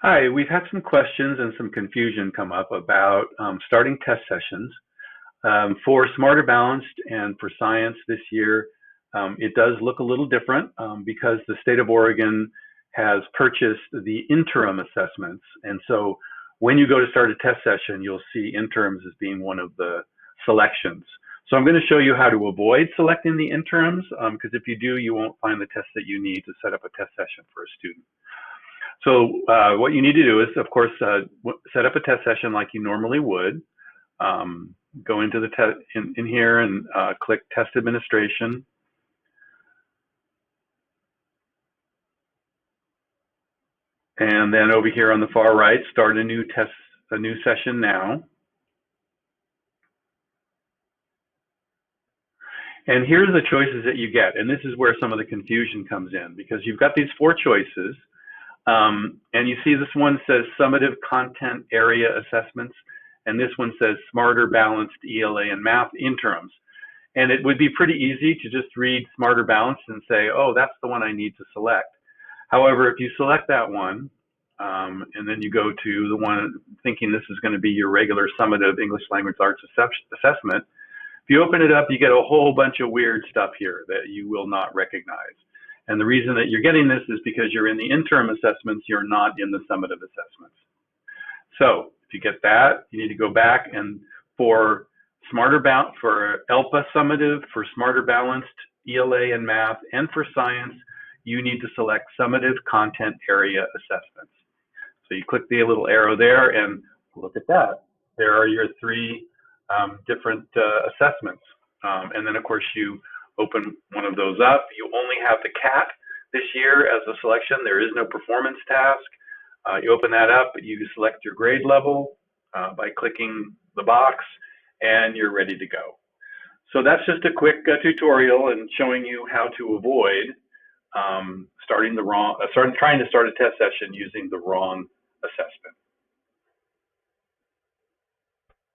Hi, we've had some questions and some confusion come up about starting test sessions. For Smarter Balanced and for science this year, it does look a little different because the state of Oregon has purchased the interim assessments. And so when you go to start a test session, you'll see interims as being one of the selections. So I'm going to show you how to avoid selecting the interims because if you do, you won't find the test that you need to set up a test session for a student. So what you need to do is, of course, set up a test session like you normally would. Go into the in here and click Test Administration. And then over here on the far right, start a new session now. And here's the choices that you get. And this is where some of the confusion comes in because you've got these 4 choices. And you see this one says summative content area assessments, and this one says Smarter Balanced ELA and Math interims. And it would be pretty easy to just read Smarter Balanced and say, oh, that's the one I need to select. However, if you select that one, and then you go to the one thinking this is going to be your regular summative English Language Arts assessment, if you open it up, you get a whole bunch of weird stuff here that you will not recognize. And the reason that you're getting this is because you're in the interim assessments, you're not in the summative assessments. So if you get that, you need to go back and for ELPA summative, for Smarter Balanced, ELA and Math, and for science, you need to select summative content area assessments. So you click the little arrow there and look at that. There are your 3 different assessments. And then of course you open one of those up. You only have the CAT this year as a selection. There is no performance task. You open that up, you select your grade level by clicking the box, and you're ready to go. So that's just a quick tutorial and showing you how to avoid trying to start a test session using the wrong assessment.